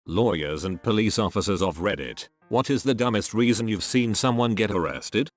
Lawyers and police officers of Reddit, what is the dumbest reason you've seen someone get arrested?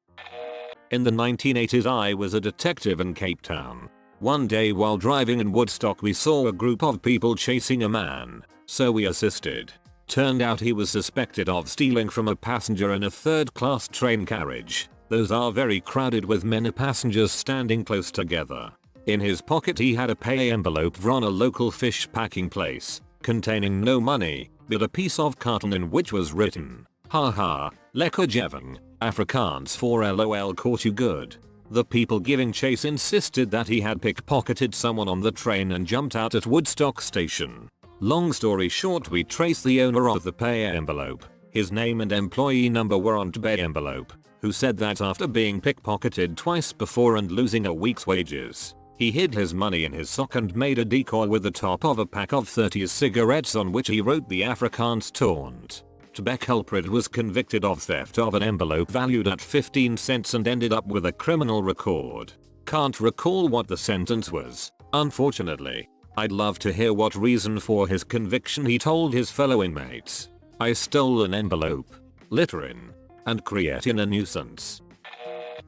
In the 1980s I was a detective in Cape Town. One day while driving in Woodstock we saw a group of people chasing a man, so we assisted. Turned out he was suspected of stealing from a passenger in a third-class train carriage. Those are very crowded with many passengers standing close together. In his pocket he had a pay envelope from a local fish packing place, containing no money, but a piece of carton in which was written, "Haha, lekker Jevon, Afrikaans for LOL caught you good." The people giving chase insisted that he had pickpocketed someone on the train and jumped out at Woodstock station. Long story short, we traced the owner of the pay envelope. His name and employee number were on the pay envelope, who said that after being pickpocketed twice before and losing a week's wages, he hid his money in his sock and made a decoy with the top of a pack of 30 cigarettes on which he wrote the Afrikaans taunt. The culprit was convicted of theft of an envelope valued at 15 cents and ended up with a criminal record. Can't recall what the sentence was, unfortunately. I'd love to hear what reason for his conviction he told his fellow inmates. "I stole an envelope, littering, and creating a nuisance."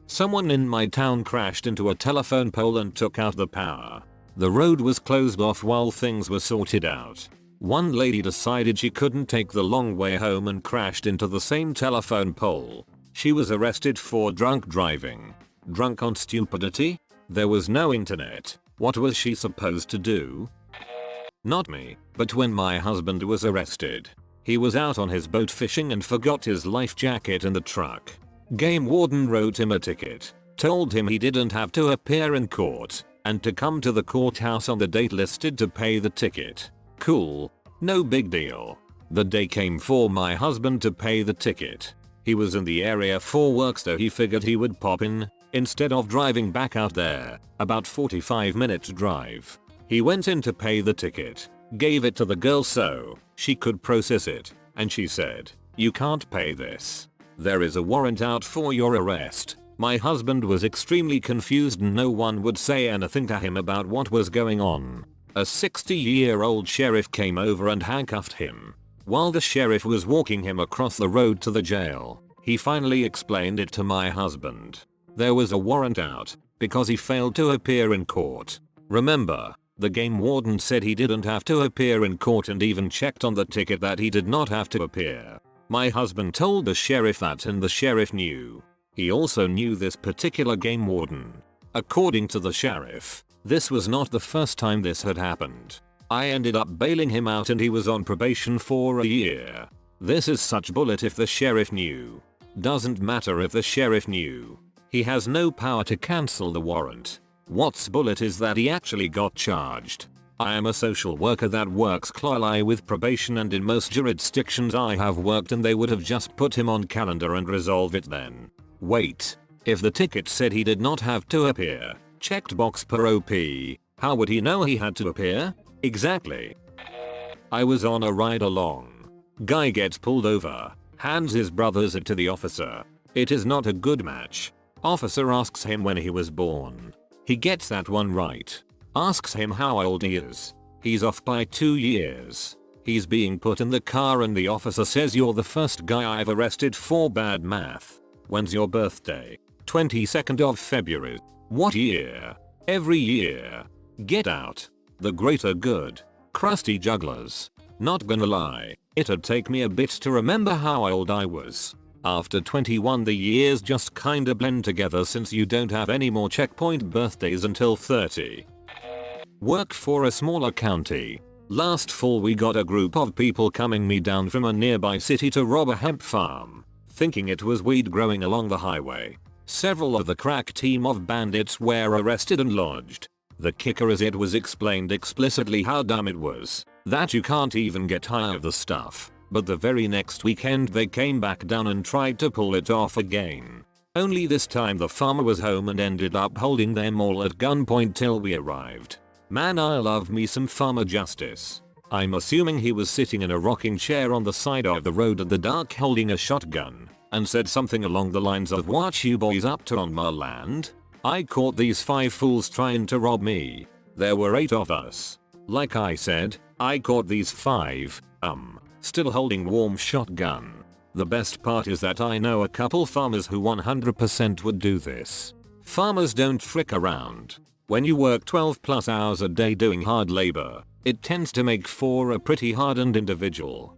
Someone in my town crashed into a telephone pole and took out the power. The road was closed off while things were sorted out. One lady decided she couldn't take the long way home and crashed into the same telephone pole. She was arrested for drunk driving. Drunk on stupidity? There was no internet. What was she supposed to do? Not me, but when my husband was arrested. He was out on his boat fishing and forgot his life jacket in the truck. Game warden wrote him a ticket, told him he didn't have to appear in court, and to come to the courthouse on the date listed to pay the ticket. Cool, no big deal. The day came for my husband to pay the ticket. He was in the area for work, so he figured he would pop in, instead of driving back out there, about 45 minutes drive. He went in to pay the ticket, gave it to the girl so she could process it, and she said, "You can't pay this. There is a warrant out for your arrest." My husband was extremely confused and no one would say anything to him about what was going on. A 60-year-old sheriff came over and handcuffed him. While the sheriff was walking him across the road to the jail, he finally explained it to my husband. There was a warrant out because he failed to appear in court. Remember, the game warden said he didn't have to appear in court and even checked on the ticket that he did not have to appear. My husband told the sheriff that and the sheriff knew. He also knew this particular game warden. According to the sheriff, this was not the first time this had happened. I ended up bailing him out and he was on probation for a year. This is such bullet if the sheriff knew. Doesn't matter if the sheriff knew. He has no power to cancel the warrant. What's bullet is that he actually got charged. I am a social worker that works closely with probation, and in most jurisdictions I have worked and they would have just put him on calendar and resolve it then. Wait, if the ticket said he did not have to appear, checked box per OP, how would he know he had to appear? Exactly. I was on a ride along. Guy gets pulled over, hands his brother's it to the officer. It is not a good match. Officer asks him when he was born. He gets that one right. Asks him how old he is. He's off by 2 years. He's being put in the car and the officer says, "You're the first guy I've arrested for bad math. When's your birthday?" 22nd of February. What year? Every year. Get out. The greater good. Crusty jugglers. Not gonna lie, it'd take me a bit to remember how old I was. After 21 the years just kinda blend together since you don't have any more checkpoint birthdays until 30. Work for a smaller county. Last fall we got a group of people coming me down from a nearby city to rob a hemp farm, thinking it was weed growing along the highway. Several of the crack team of bandits were arrested and lodged. The kicker is it was explained explicitly how dumb it was, that you can't even get high of the stuff. But the very next weekend they came back down and tried to pull it off again. Only this time the farmer was home and ended up holding them all at gunpoint till we arrived. Man, I love me some farmer justice. I'm assuming he was sitting in a rocking chair on the side of the road in the dark holding a shotgun, and said something along the lines of, "What you boys up to on my land? I caught these 5 fools trying to rob me. There were 8 of us. Like I said, I caught these 5, still holding warm shotgun. The best part is that I know a couple farmers who 100% would do this. Farmers don't frick around. When you work 12+ hours a day doing hard labor, it tends to make for a pretty hardened individual.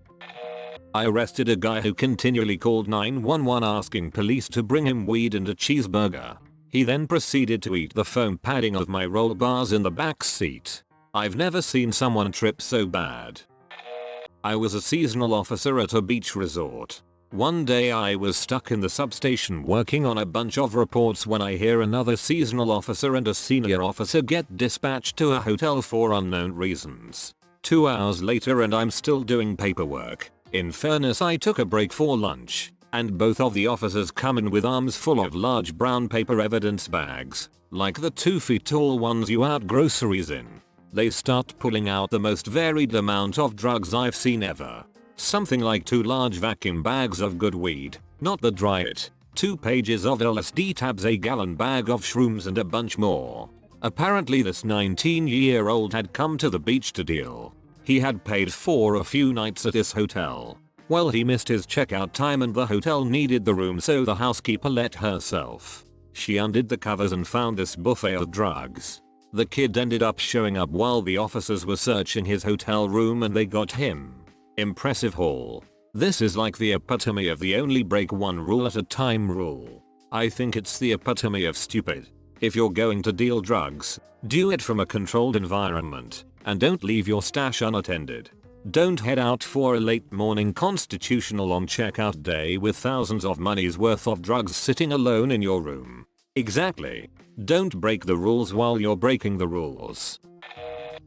I arrested a guy who continually called 911 asking police to bring him weed and a cheeseburger. He then proceeded to eat the foam padding of my roll bars in the back seat. I've never seen someone trip so bad. I was a seasonal officer at a beach resort. One day I was stuck in the substation working on a bunch of reports when I hear another seasonal officer and a senior officer get dispatched to a hotel for unknown reasons. 2 hours later and I'm still doing paperwork. In fairness, I took a break for lunch, and both of the officers come in with arms full of large brown paper evidence bags, like the 2 feet tall ones you out groceries in. They start pulling out the most varied amount of drugs I've seen ever. Something like 2 large vacuum bags of good weed, not the dry it, 2 pages of LSD tabs, a gallon bag of shrooms and a bunch more. Apparently this 19-year-old had come to the beach to deal. He had paid for a few nights at this hotel. Well, he missed his checkout time and the hotel needed the room, so the housekeeper let herself. She undid the covers and found this buffet of drugs. The kid ended up showing up while the officers were searching his hotel room and they got him. Impressive haul. This is like the epitome of the only break one rule at a time rule. I think it's the epitome of stupid. If you're going to deal drugs, do it from a controlled environment, and don't leave your stash unattended. Don't head out for a late morning constitutional on checkout day with thousands of money's worth of drugs sitting alone in your room. Exactly. Don't break the rules while you're breaking the rules.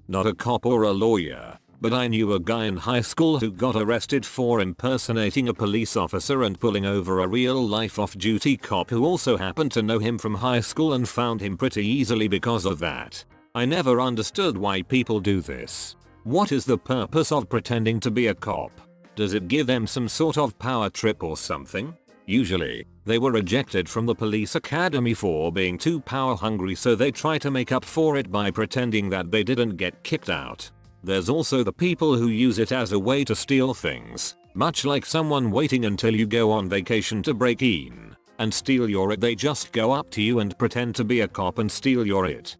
Not a cop or a lawyer, but I knew a guy in high school who got arrested for impersonating a police officer and pulling over a real-life off-duty cop who also happened to know him from high school and found him pretty easily because of that. I never understood why people do this. What is the purpose of pretending to be a cop? Does it give them some sort of power trip or something? Usually, they were ejected from the police academy for being too power hungry, so they try to make up for it by pretending that they didn't get kicked out. There's also the people who use it as a way to steal things, much like someone waiting until you go on vacation to break in and steal your it. They just go up to you and pretend to be a cop and steal your it.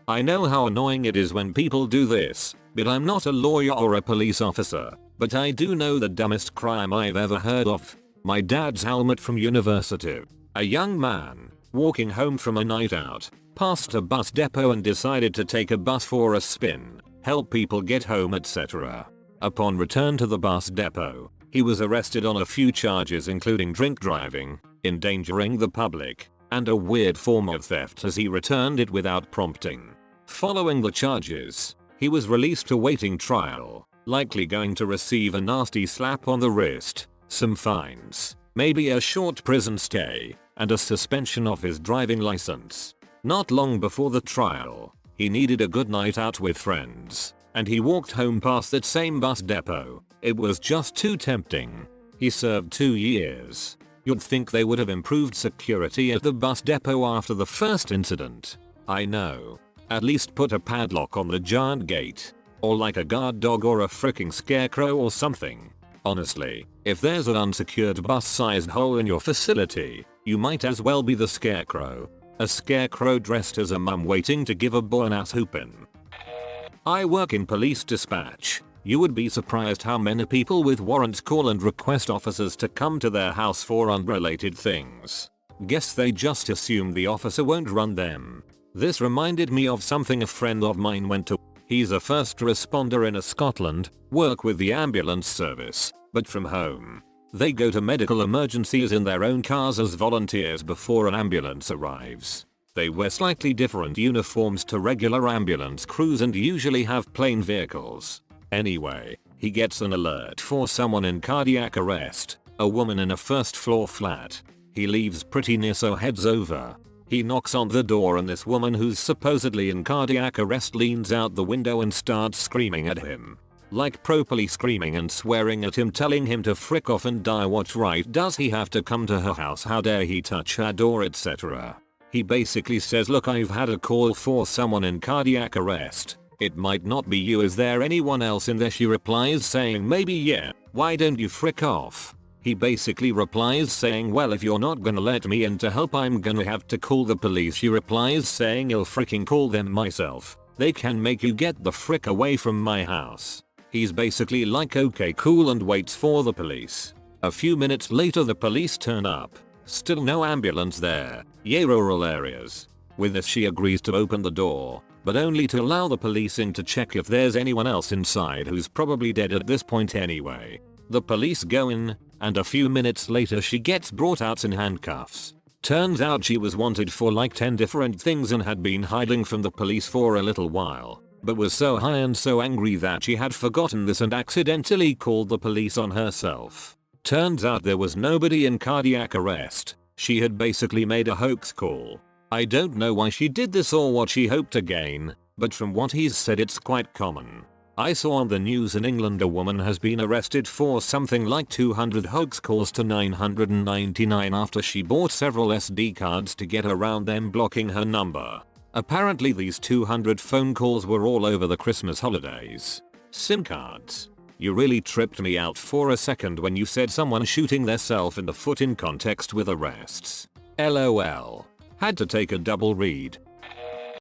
I know how annoying it is when people do this, but I'm not a lawyer or a police officer, but I do know the dumbest crime I've ever heard of. My dad's helmet from university. A young man, walking home from a night out, passed a bus depot and decided to take a bus for a spin, help people get home, etc. Upon return to the bus depot, he was arrested on a few charges including drink driving, endangering the public, and a weird form of theft as he returned it without prompting. Following the charges, he was released awaiting trial, likely going to receive a nasty slap on the wrist, some fines, maybe a short prison stay, and a suspension of his driving license. Not long before the trial, he needed a good night out with friends, and he walked home past that same bus depot. It was just too tempting. He served 2 years. You'd think they would have improved security at the bus depot after the first incident. I know. At least put a padlock on the giant gate. Or like a guard dog or a freaking scarecrow or something. Honestly, if there's an unsecured bus-sized hole in your facility, you might as well be the scarecrow. A scarecrow dressed as a mum waiting to give a boy an ass whoopin'. I work in police dispatch. You would be surprised how many people with warrants call and request officers to come to their house for unrelated things. Guess they just assume the officer won't run them. This reminded me of something a friend of mine went to. He's a first responder in Scotland, work with the ambulance service, but from home. They go to medical emergencies in their own cars as volunteers before an ambulance arrives. They wear slightly different uniforms to regular ambulance crews and usually have plain vehicles. Anyway, he gets an alert for someone in cardiac arrest, a woman in a first floor flat. He leaves pretty near, so heads over. He knocks on the door and this woman who's supposedly in cardiac arrest leans out the window and starts screaming at him. Like properly screaming and swearing at him, telling him to frick off and die. What right does he have to come to her house? How dare he touch her door, etc. He basically says, look, I've had a call for someone in cardiac arrest. It might not be you. Is there anyone else in there? She replies saying maybe yeah, why don't you frick off? He basically replies saying well if you're not gonna let me in to help I'm gonna have to call the police. She replies saying I'll freaking call them myself. They can make you get the frick away from my house. He's basically like okay cool and waits for the police. A few minutes later the police turn up. Still no ambulance there. Yay rural areas. With this she agrees to open the door, but only to allow the police in to check if there's anyone else inside who's probably dead at this point anyway. The police go in, and a few minutes later she gets brought out in handcuffs. Turns out she was wanted for like 10 different things and had been hiding from the police for a little while, but was so high and so angry that she had forgotten this and accidentally called the police on herself. Turns out there was nobody in cardiac arrest. She had basically made a hoax call. I don't know why she did this or what she hoped to gain, but from what he's said it's quite common. I saw on the news in England a woman has been arrested for something like 200 hoax calls to 999 after she bought several SD cards to get around them blocking her number. Apparently these 200 phone calls were all over the Christmas holidays. SIM cards. You really tripped me out for a second when you said someone shooting theirself in the foot in context with arrests. LOL. Had to take a double read.